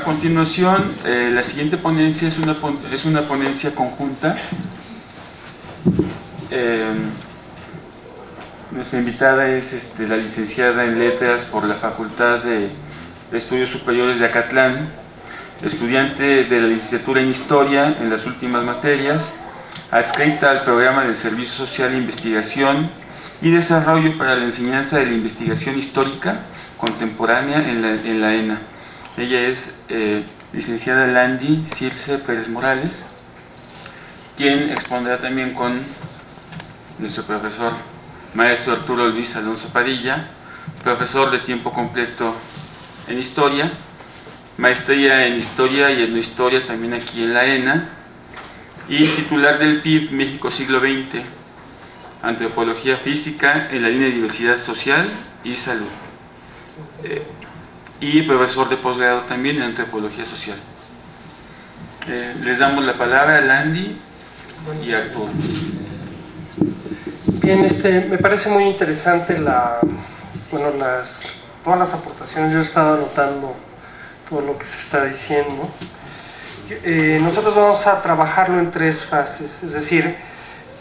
A continuación, la siguiente ponencia es una ponencia conjunta. Nuestra invitada es la licenciada en Letras por la Facultad de Estudios Superiores de Acatlán, estudiante de la licenciatura en Historia en las últimas materias, adscrita al programa del Servicio Social, Investigación y Desarrollo para la Enseñanza de la Investigación Histórica Contemporánea en la ENA. Ella es licenciada Landy Circe Pérez Morales, quien expondrá también con nuestro profesor maestro Arturo Luis Alonso Padilla, profesor de tiempo completo en Historia, maestría en Historia y Etnohistoria también aquí en la ENA, y titular del PIB México Siglo XX, Antropología Física en la línea de Diversidad Social y Salud, y profesor de posgrado también en Antropología Social. Les damos la palabra a Landy y Arturo. Bien, me parece muy interesante todas las aportaciones. Yo he estado anotando todo lo que se está diciendo. Nosotros vamos a trabajarlo en tres fases, es decir,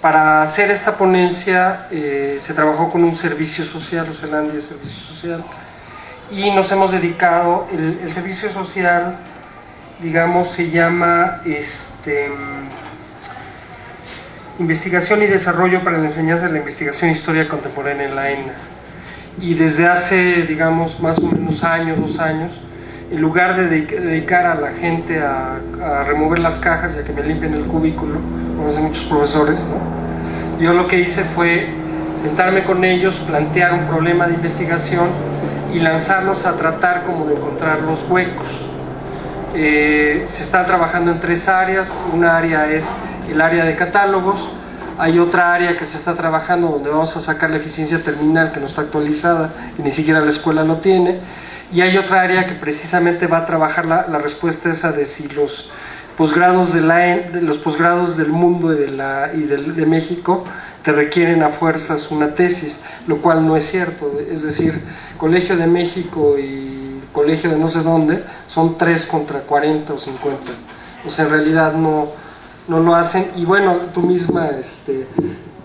para hacer esta ponencia se trabajó con un servicio social, o sea, Landy es servicio social, y nos hemos dedicado, el servicio social, digamos, se llama Investigación y Desarrollo para la Enseñanza de la Investigación e Historia Contemporánea en la ENA. Y desde hace, digamos, más o menos 2 años, en lugar de dedicar a la gente a remover las cajas y a que me limpien el cubículo, como hacen muchos profesores, ¿no? Yo lo que hice fue sentarme con ellos, plantear un problema de investigación y lanzarlos a tratar como de encontrar los huecos. Se está trabajando en 3 áreas. Una área es el área de catálogos, hay otra área que se está trabajando donde vamos a sacar la eficiencia terminal que no está actualizada y ni siquiera la escuela lo tiene, y hay otra área que precisamente va a trabajar la respuesta esa de si los posgrados los posgrados del mundo y de México te requieren a fuerzas una tesis, lo cual no es cierto. Es decir, Colegio de México y Colegio de no sé dónde son 3 contra 40 o 50, o sea, en realidad no lo hacen. Y bueno, tú misma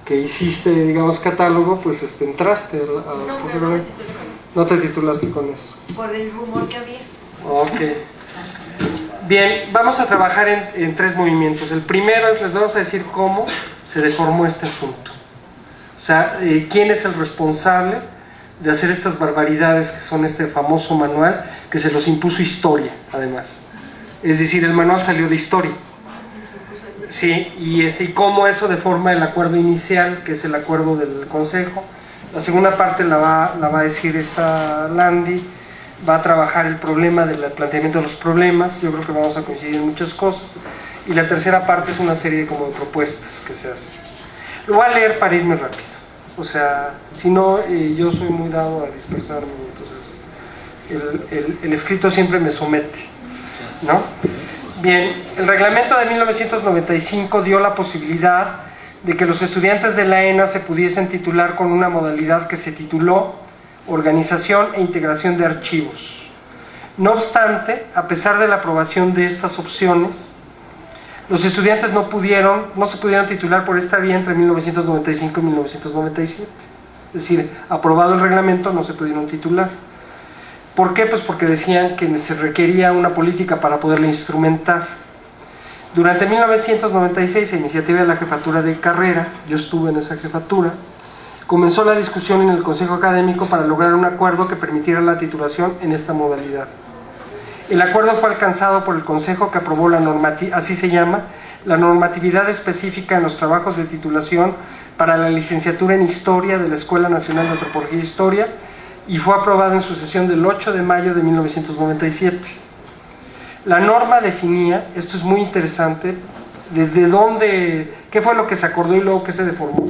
que hiciste, digamos, catálogo, pues entraste no te titulaste con eso. Por el rumor que había. Ok. Bien, vamos a trabajar en 3 movimientos. El primero es, les vamos a decir cómo se deformó este asunto. O sea, quién es el responsable de hacer estas barbaridades que son este famoso manual que se los impuso Historia, además. Es decir, el manual salió de Historia. Sí, y cómo eso deforma el acuerdo inicial, que es el acuerdo del Consejo. La segunda parte la va a decir esta Landy, va a trabajar el problema del planteamiento de los problemas. Yo creo que vamos a coincidir en muchas cosas. Y la tercera parte es una serie como de propuestas que se hacen. Lo voy a leer para irme rápido. O sea, si no, yo soy muy dado a dispersarme, entonces el escrito siempre me somete, ¿no? Bien, el reglamento de 1995 dio la posibilidad de que los estudiantes de la ENA se pudiesen titular con una modalidad que se tituló Organización e Integración de Archivos. No obstante, a pesar de la aprobación de estas opciones, los estudiantes no se pudieron titular por esta vía entre 1995 y 1997. Es decir, aprobado el reglamento, no se pudieron titular. ¿Por qué? Pues porque decían que se requería una política para poderla instrumentar. Durante 1996, a iniciativa de la jefatura de carrera, yo estuve en esa jefatura, comenzó la discusión en el Consejo Académico para lograr un acuerdo que permitiera la titulación en esta modalidad. El acuerdo fue alcanzado por el Consejo, que aprobó así se llama, la normatividad específica en los trabajos de titulación para la licenciatura en Historia de la Escuela Nacional de Antropología e Historia, y fue aprobada en su sesión del 8 de mayo de 1997. La norma definía, esto es muy interesante, qué fue lo que se acordó y luego qué se deformó.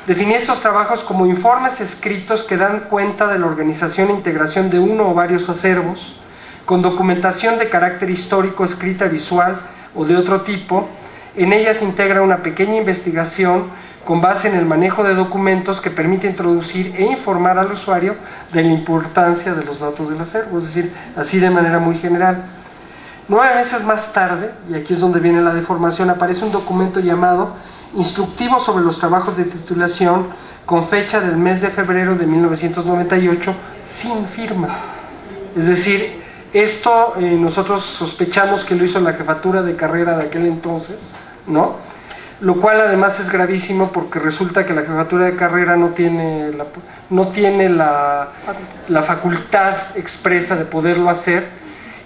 Definía estos trabajos como informes escritos que dan cuenta de la organización e integración de uno o varios acervos, con documentación de carácter histórico, escrita, visual o de otro tipo. En ellas se integra una pequeña investigación con base en el manejo de documentos que permite introducir e informar al usuario de la importancia de los datos del acervo, es decir, así de manera muy general. 9 meses más tarde, y aquí es donde viene la deformación, aparece un documento llamado Instructivo sobre los trabajos de titulación con fecha del mes de febrero de 1998 sin firma. Es decir, esto nosotros sospechamos que lo hizo la jefatura de carrera de aquel entonces, ¿no? Lo cual además es gravísimo porque resulta que la jefatura de carrera no tiene la facultad expresa de poderlo hacer,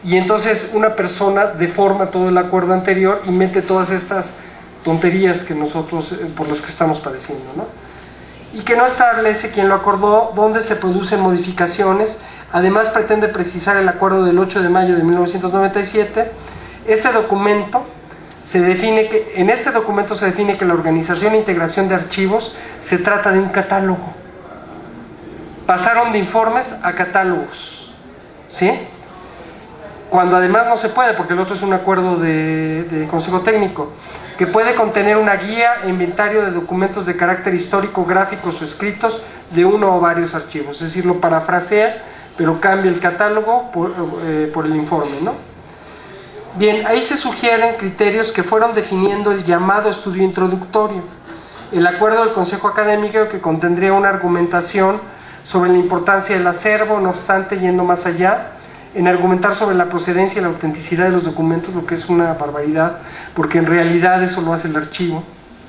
y entonces una persona deforma todo el acuerdo anterior y mete todas estas tonterías que nosotros, por las que estamos padeciendo, ¿no? Y que no establece quién lo acordó, dónde se producen modificaciones. Además pretende precisar el acuerdo del 8 de mayo de 1997. En este documento se define que la organización e integración de archivos se trata de un catálogo. Pasaron de informes a catálogos, ¿sí? Cuando además no se puede, porque el otro es un acuerdo de consejo técnico, que puede contener una guía e inventario de documentos de carácter histórico, gráficos o escritos de uno o varios archivos. Es decir, lo parafrasea, pero cambia el catálogo por el informe, ¿no? Bien, ahí se sugieren criterios que fueron definiendo el llamado estudio introductorio. El acuerdo del Consejo Académico, que contendría una argumentación sobre la importancia del acervo, no obstante, yendo más allá, en argumentar sobre la procedencia y la autenticidad de los documentos, lo que es una barbaridad, porque en realidad eso lo hace el archivo,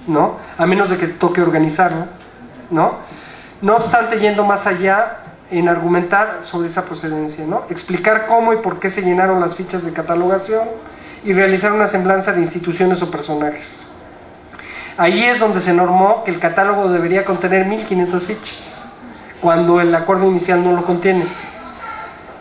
¿no? A menos de que toque organizarlo, ¿no? No obstante, yendo más allá, en argumentar sobre esa procedencia, ¿no? Explicar cómo y por qué se llenaron las fichas de catalogación y realizar una semblanza de instituciones o personajes. Ahí es donde se normó que el catálogo debería contener 1500 fichas, cuando el acuerdo inicial no lo contiene.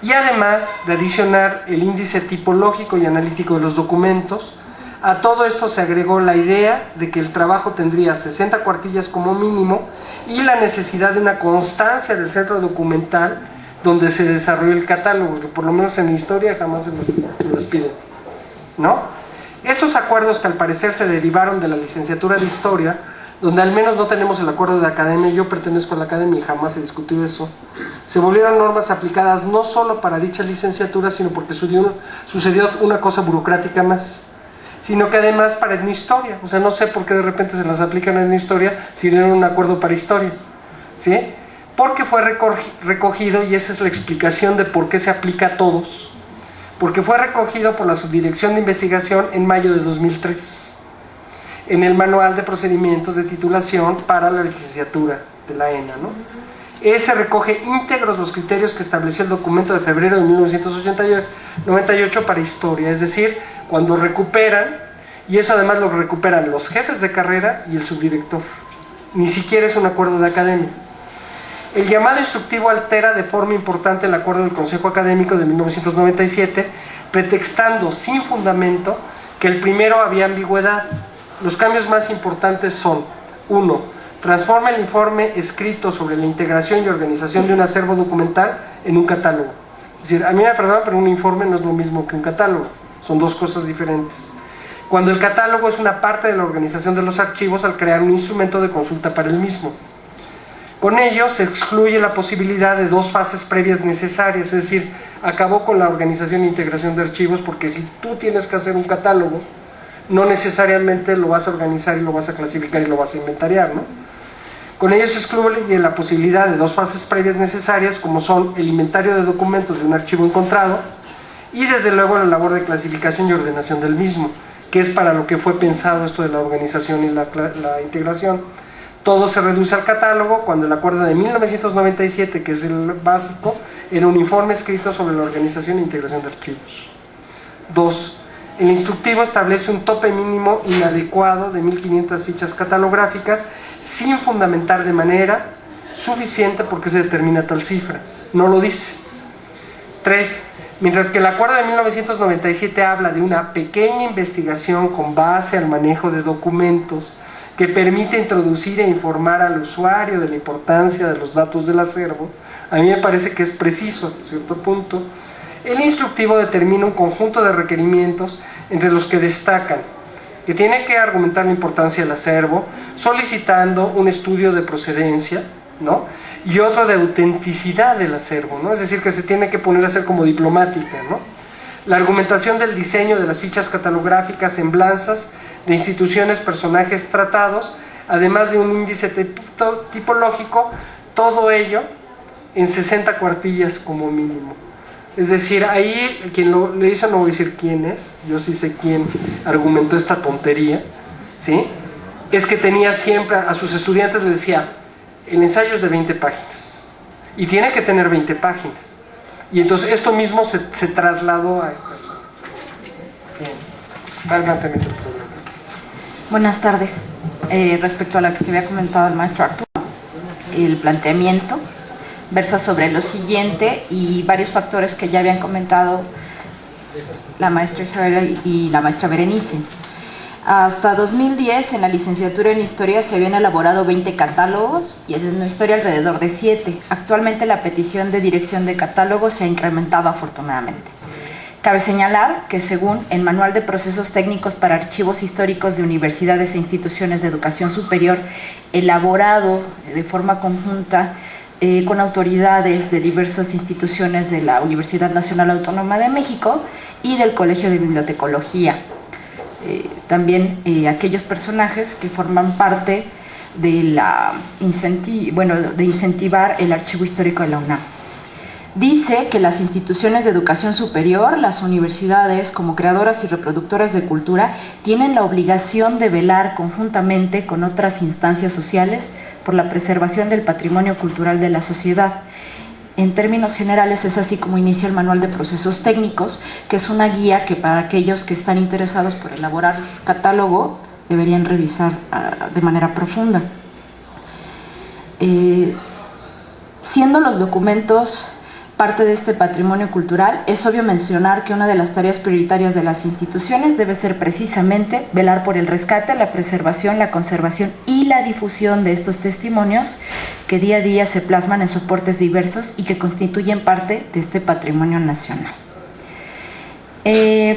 Y además de adicionar el índice tipológico y analítico de los documentos, a todo esto se agregó la idea de que el trabajo tendría 60 cuartillas como mínimo y la necesidad de una constancia del centro documental donde se desarrolló el catálogo, que por lo menos en la historia jamás se los piden, ¿no? Estos acuerdos, que al parecer se derivaron de la licenciatura de Historia, donde al menos no tenemos el acuerdo de academia, yo pertenezco a la academia y jamás se discutió eso, se volvieron normas aplicadas no solo para dicha licenciatura, sino porque sucedió una cosa burocrática más, sino que además para etnohistoria. O sea, no sé por qué de repente se las aplican en etnohistoria si no era un acuerdo para historia, ¿sí? Porque fue recogido, y esa es la explicación de por qué se aplica a todos, porque fue recogido por la Subdirección de Investigación en mayo de 2003, en el Manual de Procedimientos de Titulación para la licenciatura de la ENA, ¿no? Ese recoge íntegros los criterios que estableció el documento de febrero de 1998 para historia, es decir, cuando recuperan, y eso además lo recuperan los jefes de carrera y el subdirector, ni siquiera es un acuerdo de academia. El llamado instructivo altera de forma importante el acuerdo del Consejo Académico de 1997, pretextando sin fundamento que el primero había ambigüedad. Los cambios más importantes son: 1. Transforma el informe escrito sobre la integración y organización de un acervo documental en un catálogo. Es decir, a mí me perdonan, pero un informe no es lo mismo que un catálogo. Son dos cosas diferentes. Cuando el catálogo es una parte de la organización de los archivos al crear un instrumento de consulta para el mismo. Con ello se excluye la posibilidad de dos fases previas necesarias, es decir, acabó con la organización e integración de archivos, porque si tú tienes que hacer un catálogo, no necesariamente lo vas a organizar y lo vas a clasificar y lo vas a inventariar, ¿no? Con ello se excluye la posibilidad de dos fases previas necesarias, como son el inventario de documentos de un archivo encontrado y desde luego la labor de clasificación y ordenación del mismo, que es para lo que fue pensado esto de la organización y la integración. Todo se reduce al catálogo cuando el acuerdo de 1997, que es el básico, era un informe escrito sobre la organización e integración de archivos. 2. El instructivo establece un tope mínimo inadecuado de 1500 fichas catalográficas sin fundamentar de manera suficiente por qué se determina tal cifra. No lo dice. 3. Mientras que el acuerdo de 1997 habla de una pequeña investigación con base al manejo de documentos que permite introducir e informar al usuario de la importancia de los datos del acervo, a mí me parece que es preciso hasta cierto punto. El instructivo determina un conjunto de requerimientos entre los que destacan que tiene que argumentar la importancia del acervo, solicitando un estudio de procedencia, ¿no? Y otro de autenticidad del acervo, ¿no? Es decir, que se tiene que poner a ser como diplomática, ¿no? La argumentación del diseño de las fichas catalográficas, semblanzas de instituciones, personajes tratados, además de un índice tipológico, todo ello en 60 cuartillas como mínimo. Es decir, ahí quien le hizo, no voy a decir quién es, yo sí sé quién argumentó esta tontería, ¿sí? Es que tenía siempre, a sus estudiantes les decía, el ensayo es de 20 páginas, y tiene que tener 20 páginas. Y entonces esto mismo se trasladó a esta zona. Bien, adelante, mi problema. Buenas tardes. Respecto a lo que había comentado el maestro Arturo, el planteamiento versa sobre lo siguiente y varios factores que ya habían comentado la maestra Isabel y la maestra Berenice. Hasta 2010 en la licenciatura en Historia se habían elaborado 20 catálogos y en Historia alrededor de 7. Actualmente la petición de dirección de catálogos se ha incrementado afortunadamente. Cabe señalar que según el Manual de Procesos Técnicos para Archivos Históricos de Universidades e Instituciones de Educación Superior, elaborado de forma conjunta con autoridades de diversas instituciones de la Universidad Nacional Autónoma de México y del Colegio de Bibliotecología. También aquellos personajes que forman parte de incentivar el archivo histórico de la UNAM. Dice que las instituciones de educación superior, las universidades como creadoras y reproductoras de cultura, tienen la obligación de velar conjuntamente con otras instancias sociales por la preservación del patrimonio cultural de la sociedad. En términos generales es así como inicia el Manual de Procesos Técnicos, que es una guía que para aquellos que están interesados por elaborar catálogo deberían revisar de manera profunda. Siendo los documentos parte de este patrimonio cultural, es obvio mencionar que una de las tareas prioritarias de las instituciones debe ser precisamente velar por el rescate, la preservación, la conservación y la difusión de estos testimonios que día a día se plasman en soportes diversos y que constituyen parte de este patrimonio nacional.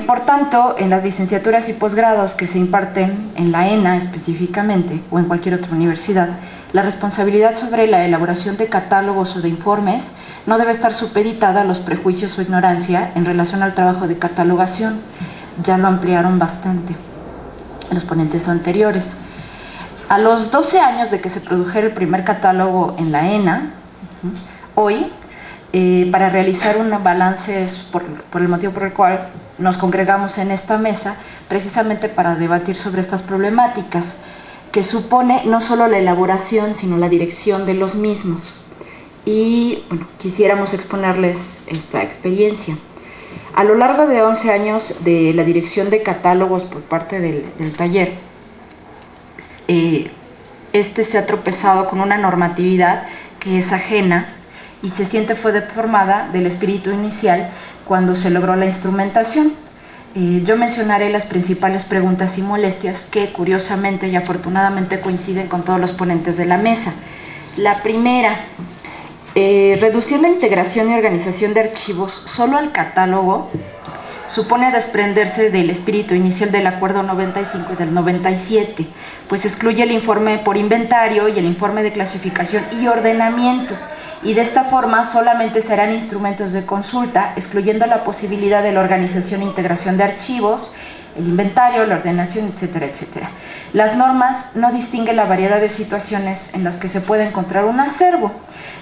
Por tanto, en las licenciaturas y posgrados que se imparten en la ENA específicamente o en cualquier otra universidad, la responsabilidad sobre la elaboración de catálogos o de informes no debe estar supeditada a los prejuicios o ignorancia en relación al trabajo de catalogación. Ya lo ampliaron bastante los ponentes anteriores. A los 12 años de que se produjera el primer catálogo en la ENA, hoy, para realizar un balance por el motivo por el cual nos congregamos en esta mesa, precisamente para debatir sobre estas problemáticas, que supone no solo la elaboración, sino la dirección de los mismos. Y bueno, quisiéramos exponerles esta experiencia. A lo largo de 11 años de la dirección de catálogos por parte del taller, este se ha tropezado con una normatividad que es ajena y se siente fue deformada del espíritu inicial cuando se logró la instrumentación. Yo mencionaré las principales preguntas y molestias que curiosamente y afortunadamente coinciden con todos los ponentes de la mesa. La primera, reducir la integración y organización de archivos solo al catálogo supone desprenderse del espíritu inicial del Acuerdo 95 y del 97, pues excluye el informe por inventario y el informe de clasificación y ordenamiento, y de esta forma solamente serán instrumentos de consulta, excluyendo la posibilidad de la organización e integración de archivos, el inventario, la ordenación, etcétera, etcétera. Las normas no distinguen la variedad de situaciones en las que se puede encontrar un acervo.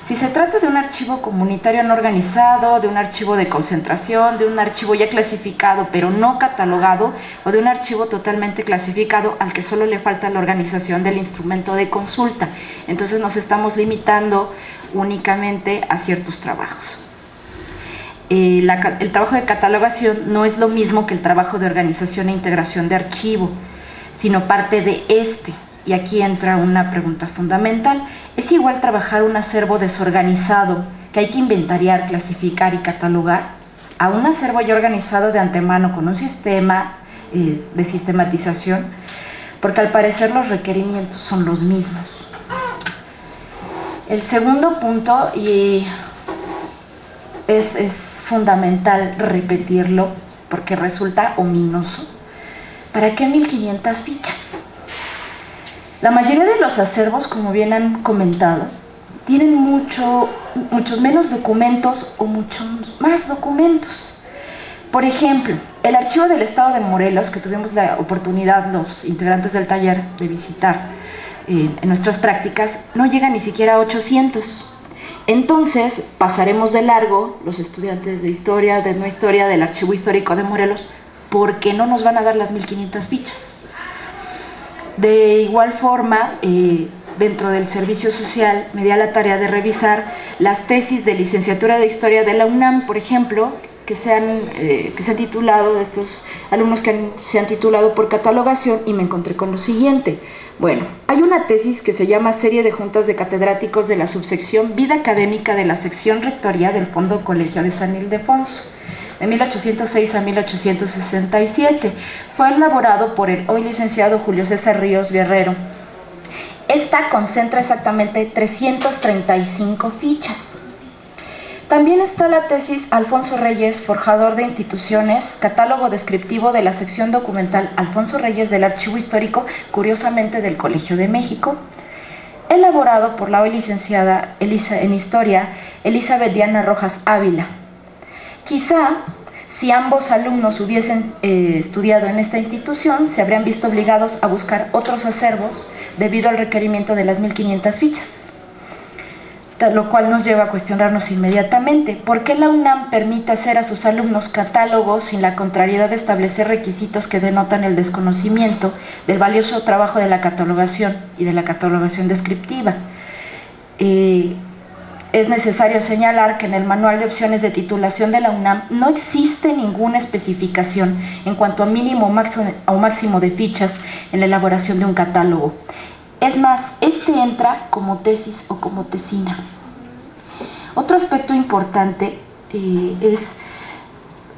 Si se trata de un archivo comunitario no organizado, de un archivo de concentración, de un archivo ya clasificado pero no catalogado, o de un archivo totalmente clasificado al que solo le falta la organización del instrumento de consulta, entonces nos estamos limitando únicamente a ciertos trabajos. El trabajo de catalogación no es lo mismo que el trabajo de organización e integración de archivo, sino parte de este. Y aquí entra una pregunta fundamental. ¿Es igual trabajar un acervo desorganizado que hay que inventariar, clasificar y catalogar a un acervo ya organizado de antemano con un sistema de sistematización? Porque al parecer los requerimientos son los mismos. El segundo punto, y es fundamental repetirlo porque resulta ominoso, ¿Para qué 1500 fichas? La mayoría de los acervos, como bien han comentado, tienen muchos menos documentos o muchos más documentos. Por ejemplo, el archivo del Estado de Morelos, que tuvimos la oportunidad los integrantes del taller de visitar en nuestras prácticas, no llega ni siquiera a 800. Entonces, pasaremos de largo, los estudiantes de historia, de no historia, del Archivo Histórico de Morelos, porque no nos van a dar las 1500 fichas. De igual forma, dentro del servicio social me di a la tarea de revisar las tesis de licenciatura de Historia de la UNAM, por ejemplo, que se han titulado, de estos alumnos que se han titulado por catalogación, y me encontré con lo siguiente. Bueno, hay una tesis que se llama Serie de Juntas de Catedráticos de la subsección Vida Académica de la sección Rectoría del Fondo Colegio de San Ildefonso, de 1806 a 1867. Fue elaborado por el hoy licenciado Julio César Ríos Guerrero. Esta concentra exactamente 335 fichas. También está la tesis Alfonso Reyes, forjador de instituciones, catálogo descriptivo de la sección documental Alfonso Reyes del Archivo Histórico, curiosamente del Colegio de México, elaborado por la hoy licenciada en Historia Elizabeth Diana Rojas Ávila. Quizá, si ambos alumnos hubiesen estudiado en esta institución, se habrían visto obligados a buscar otros acervos debido al requerimiento de las 1500 fichas. Lo cual nos lleva a cuestionarnos inmediatamente: ¿por qué la UNAM permite hacer a sus alumnos catálogos sin la contrariedad de establecer requisitos que denotan el desconocimiento del valioso trabajo de la catalogación y de la catalogación descriptiva? Es necesario señalar que en el manual de opciones de titulación de la UNAM no existe ninguna especificación en cuanto a mínimo o máximo de fichas en la elaboración de un catálogo. Es más, este entra como tesis o como tesina. Otro aspecto importante es,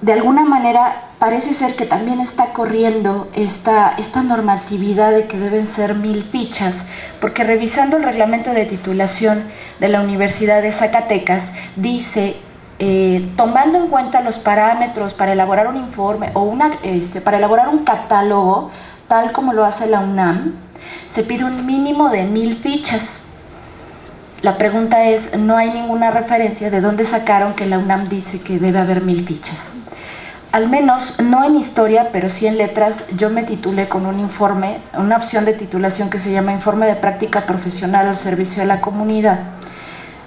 de alguna manera, parece ser que también está corriendo esta normatividad de que deben ser 1000 fichas, porque revisando el reglamento de titulación de la Universidad de Zacatecas, dice, tomando en cuenta los parámetros para elaborar un informe o para elaborar un catálogo, tal como lo hace la UNAM, se pide un mínimo de 1000 fichas. La pregunta es, no hay ninguna referencia de dónde sacaron que la UNAM dice que debe haber 1000 fichas. Al menos, no en historia, pero sí en letras, yo me titulé con un informe, una opción de titulación que se llama Informe de Práctica Profesional al Servicio de la Comunidad,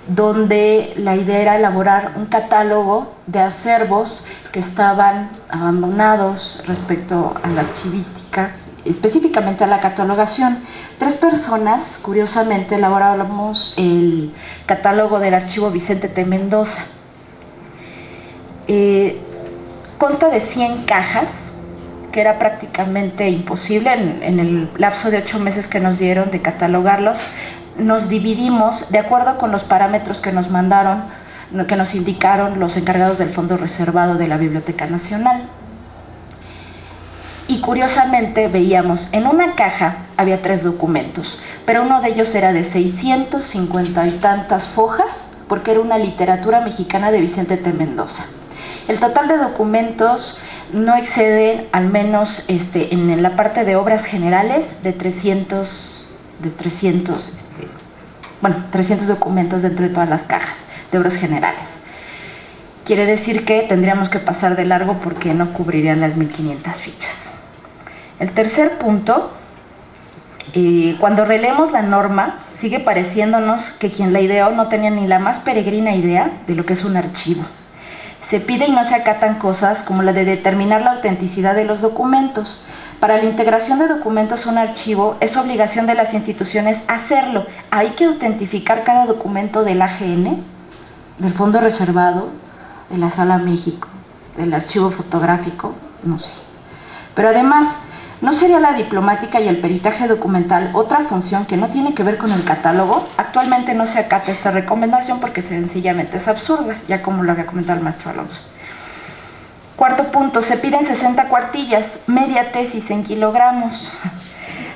donde la idea era elaborar un catálogo de acervos que estaban abandonados respecto a la archivística, específicamente a la catalogación. 3 personas, curiosamente, elaboramos el catálogo del archivo Vicente T. Mendoza. Consta de 100 cajas, que era prácticamente imposible en el lapso de 8 meses que nos dieron de catalogarlos. Nos dividimos de acuerdo con los parámetros que nos mandaron, que nos indicaron los encargados del fondo reservado de la Biblioteca Nacional. Y curiosamente veíamos, en una caja había 3 documentos, pero uno de ellos era de 650 y tantas hojas, porque era una literatura mexicana de Vicente T. Mendoza. El total de documentos no excede, al menos en la parte de obras generales, de 300 documentos dentro de todas las cajas de obras generales. Quiere decir que tendríamos que pasar de largo porque no cubrirían las 1500 fichas. El tercer punto, cuando releemos la norma, sigue pareciéndonos que quien la ideó no tenía ni la más peregrina idea de lo que es un archivo. Se pide y no se acatan cosas como la de determinar la autenticidad de los documentos. Para la integración de documentos a un archivo es obligación de las instituciones hacerlo. Hay que autentificar cada documento del AGN, del Fondo Reservado, de la Sala México, del archivo fotográfico, no sé. Pero además, ¿no sería la diplomática y el peritaje documental otra función que no tiene que ver con el catálogo? Actualmente no se acata esta recomendación porque sencillamente es absurda, ya como lo había comentado el maestro Alonso. Cuarto punto, se piden 60 cuartillas, media tesis en kilogramos.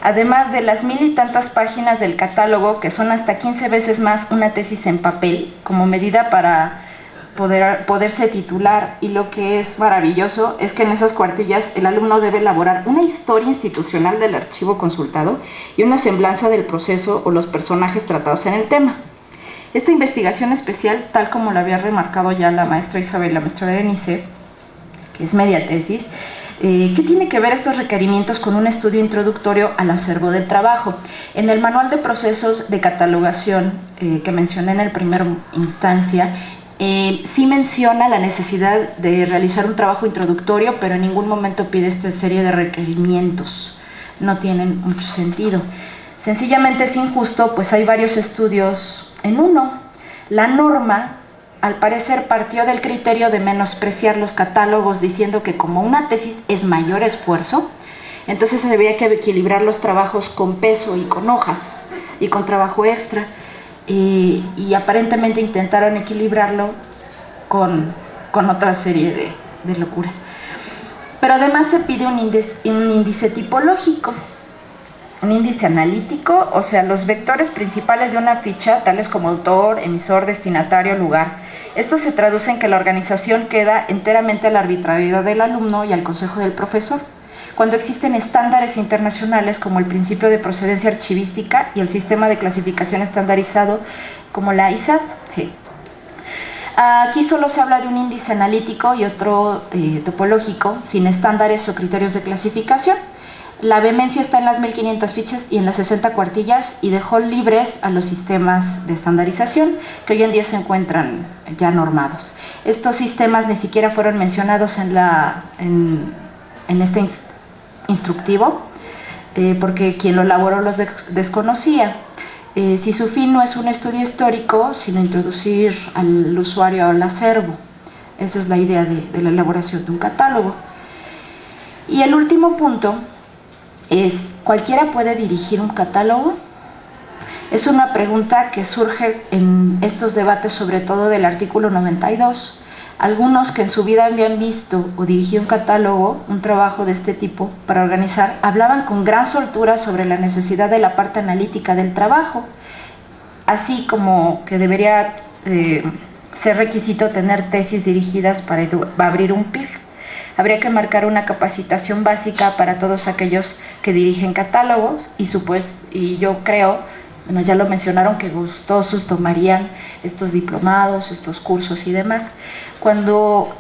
Además de las 1000 y tantas páginas del catálogo, que son hasta 15 veces más una tesis en papel, como medida para poderse titular, y lo que es maravilloso es que en esas cuartillas el alumno debe elaborar una historia institucional del archivo consultado y una semblanza del proceso o los personajes tratados en el tema. Esta investigación especial, tal como lo había remarcado ya la maestra Isabel y la maestra Berenice, que es media tesis, ¿qué tiene que ver estos requerimientos con un estudio introductorio al acervo del trabajo? En el manual de procesos de catalogación que mencioné en el primer instancia, sí menciona la necesidad de realizar un trabajo introductorio, pero en ningún momento pide esta serie de requerimientos. No tienen mucho sentido. Sencillamente es injusto, pues hay varios estudios en uno. La norma, al parecer, partió del criterio de menospreciar los catálogos, diciendo que como una tesis es mayor esfuerzo, entonces había que equilibrar los trabajos con peso y con hojas y con trabajo extra, y aparentemente intentaron equilibrarlo con otra serie de locuras. Pero además se pide un índice tipológico, un índice analítico, o sea, los vectores principales de una ficha, tales como autor, emisor, destinatario, lugar. Esto se traduce en que la organización queda enteramente a la arbitrariedad del alumno y al consejo del profesor, cuando existen estándares internacionales como el principio de procedencia archivística y el sistema de clasificación estandarizado como la ISAD. Aquí solo se habla de un índice analítico y otro topológico, sin estándares o criterios de clasificación. La vehemencia está en las 1500 fichas y en las 60 cuartillas, y dejó libres a los sistemas de estandarización que hoy en día se encuentran ya normados. Estos sistemas ni siquiera fueron mencionados en este instructivo, porque quien lo elaboró los desconocía. Si su fin no es un estudio histórico, sino introducir al usuario al acervo. Esa es la idea de la elaboración de un catálogo. Y el último punto es: ¿cualquiera puede dirigir un catálogo? Es una pregunta que surge en estos debates, sobre todo del artículo 92. Algunos que en su vida habían visto o dirigido un catálogo, un trabajo de este tipo para organizar, hablaban con gran soltura sobre la necesidad de la parte analítica del trabajo, así como que debería ser requisito tener tesis dirigidas para abrir un PIF. Habría que marcar una capacitación básica para todos aquellos que dirigen catálogos, y yo creo, bueno, ya lo mencionaron, que gustosos tomarían estos diplomados, estos cursos y demás. Cuando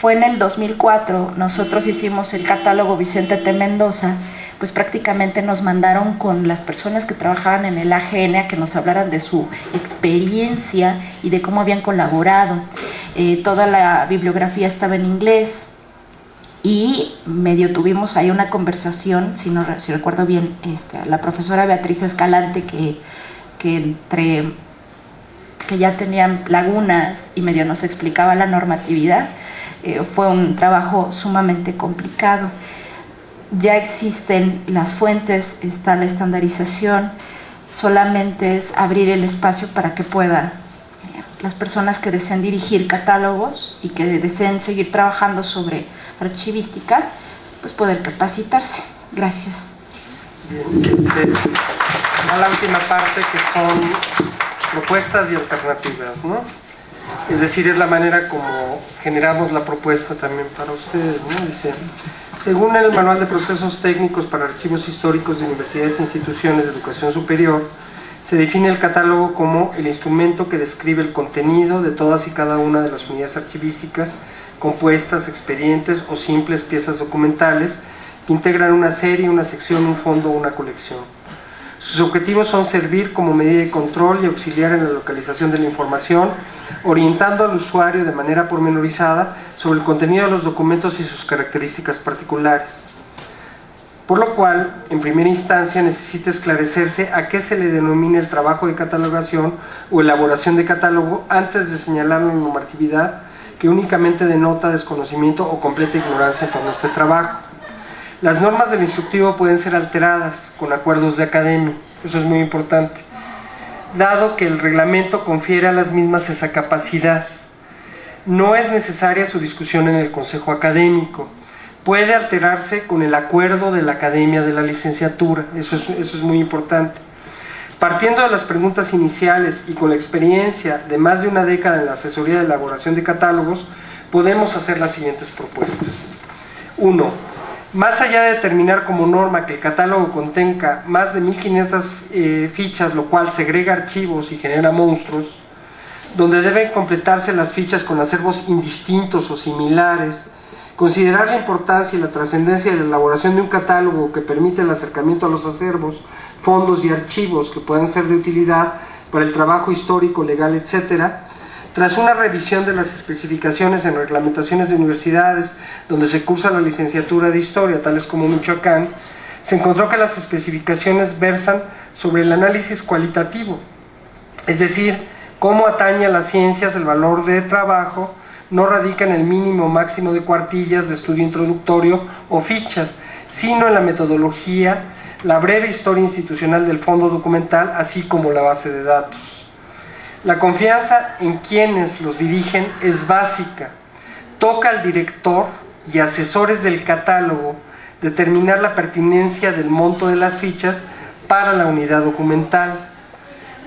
fue en el 2004, nosotros hicimos el catálogo Vicente T. Mendoza, pues prácticamente nos mandaron con las personas que trabajaban en el AGN a que nos hablaran de su experiencia y de cómo habían colaborado. Toda la bibliografía estaba en inglés, y medio tuvimos ahí una conversación, si recuerdo bien, la profesora Beatriz Escalante, que ya tenían lagunas y medio nos explicaba la normatividad. Fue un trabajo sumamente complicado. Ya existen las fuentes, está la estandarización, solamente es abrir el espacio para que puedan las personas que deseen dirigir catálogos y que deseen seguir trabajando sobre archivística, pues poder capacitarse. Gracias. Bien, a la última parte, que son propuestas y alternativas, ¿no? Es decir, es la manera como generamos la propuesta también para ustedes, ¿no? Dice: según el Manual de Procesos Técnicos para Archivos Históricos de Universidades e Instituciones de Educación Superior, se define el catálogo como el instrumento que describe el contenido de todas y cada una de las unidades archivísticas, compuestas, expedientes o simples piezas documentales que integran una serie, una sección, un fondo o una colección. Sus objetivos son servir como medida de control y auxiliar en la localización de la información, orientando al usuario de manera pormenorizada sobre el contenido de los documentos y sus características particulares. Por lo cual, en primera instancia, necesita esclarecerse a qué se le denomina el trabajo de catalogación o elaboración de catálogo antes de señalar la normatividad, que únicamente denota desconocimiento o completa ignorancia en torno a este trabajo. Las normas del instructivo pueden ser alteradas con acuerdos de academia, eso es muy importante, dado que el reglamento confiere a las mismas esa capacidad. No es necesaria su discusión en el consejo académico, puede alterarse con el acuerdo de la academia de la licenciatura, eso es muy importante. Partiendo de las preguntas iniciales y con la experiencia de más de una década en la asesoría de elaboración de catálogos, podemos hacer las siguientes propuestas. 1. Más allá de determinar como norma que el catálogo contenga más de 1500 fichas, lo cual segrega archivos y genera monstruos, donde deben completarse las fichas con acervos indistintos o similares, considerar la importancia y la trascendencia de la elaboración de un catálogo que permite el acercamiento a los acervos, fondos y archivos que puedan ser de utilidad para el trabajo histórico, legal, etc. Tras una revisión de las especificaciones en reglamentaciones de universidades donde se cursa la licenciatura de Historia, tales como Michoacán, se encontró que las especificaciones versan sobre el análisis cualitativo, es decir, cómo atañe a las ciencias el valor de trabajo no radica en el mínimo o máximo de cuartillas de estudio introductorio o fichas, sino en la metodología, la breve historia institucional del fondo documental, así como la base de datos. La confianza en quienes los dirigen es básica. Toca al director y asesores del catálogo determinar la pertinencia del monto de las fichas para la unidad documental,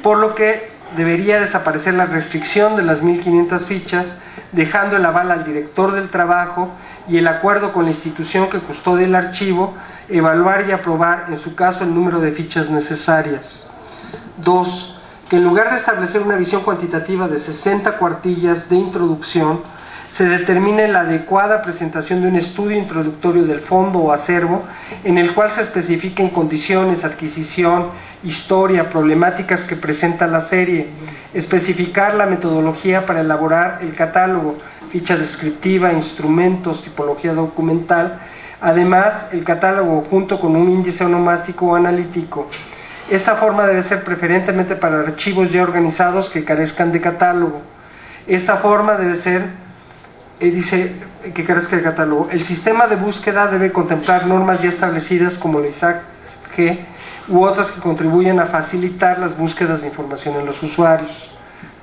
por lo que debería desaparecer la restricción de las 1500 fichas, dejando el aval al director del trabajo y el acuerdo con la institución que custodia el archivo, evaluar y aprobar en su caso el número de fichas necesarias. 2. Que en lugar de establecer una visión cuantitativa de 60 cuartillas de introducción, se determine la adecuada presentación de un estudio introductorio del fondo o acervo en el cual se especifiquen condiciones, adquisición, historia, problemáticas que presenta la serie, especificar la metodología para elaborar el catálogo, ficha descriptiva, instrumentos, tipología documental, además el catálogo junto con un índice onomástico o analítico. Esta forma debe ser preferentemente para archivos ya organizados que carezcan de catálogo. Esta forma debe ser, dice que carezca de catálogo. El sistema de búsqueda debe contemplar normas ya establecidas como la ISAC-G u otras que contribuyan a facilitar las búsquedas de información en los usuarios.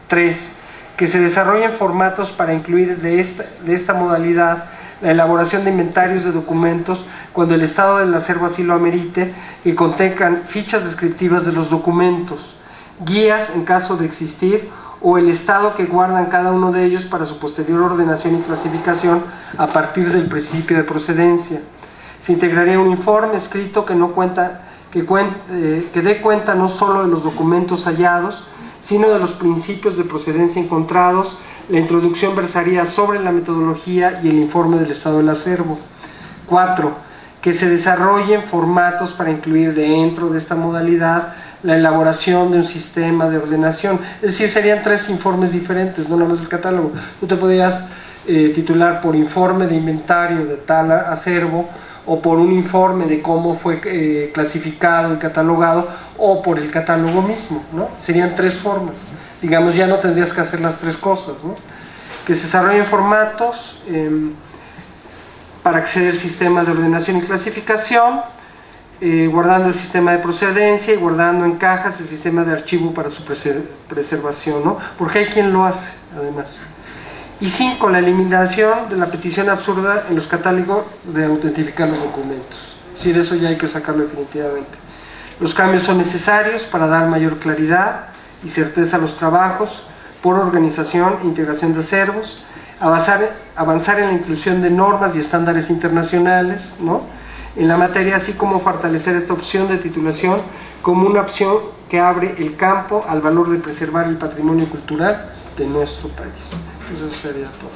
3. Que se desarrollen formatos para incluir de esta modalidad la elaboración de inventarios de documentos cuando el estado del acervo así lo amerite, que contengan fichas descriptivas de los documentos, guías en caso de existir, o el estado que guardan cada uno de ellos para su posterior ordenación y clasificación a partir del principio de procedencia. Se integraría un informe escrito que dé cuenta no solo de los documentos hallados, sino de los principios de procedencia encontrados. La introducción versaría sobre la metodología y el informe del estado del acervo. 4. Que se desarrollen formatos para incluir dentro de esta modalidad la elaboración de un sistema de ordenación. Es decir, serían 3 informes diferentes, no nada más el catálogo. Tú te podrías titular por informe de inventario de tal acervo, o por un informe de cómo fue clasificado y catalogado, o por el catálogo mismo, ¿no? Serían 3 formas. Digamos, ya no tendrías que hacer las 3 cosas, ¿no? Que se desarrollen formatos para acceder al sistema de ordenación y clasificación, guardando el sistema de procedencia y guardando en cajas el sistema de archivo para su preservación, ¿no? Porque hay quien lo hace, además. Y 5. La eliminación de la petición absurda en los catálogos de autentificar los documentos. Es decir, eso ya hay que sacarlo definitivamente. Los cambios son necesarios para dar mayor claridad y certeza a los trabajos por organización e integración de acervos, avanzar en la inclusión de normas y estándares internacionales, ¿no?, en la materia, así como fortalecer esta opción de titulación como una opción que abre el campo al valor de preservar el patrimonio cultural de nuestro país. Eso sería todo.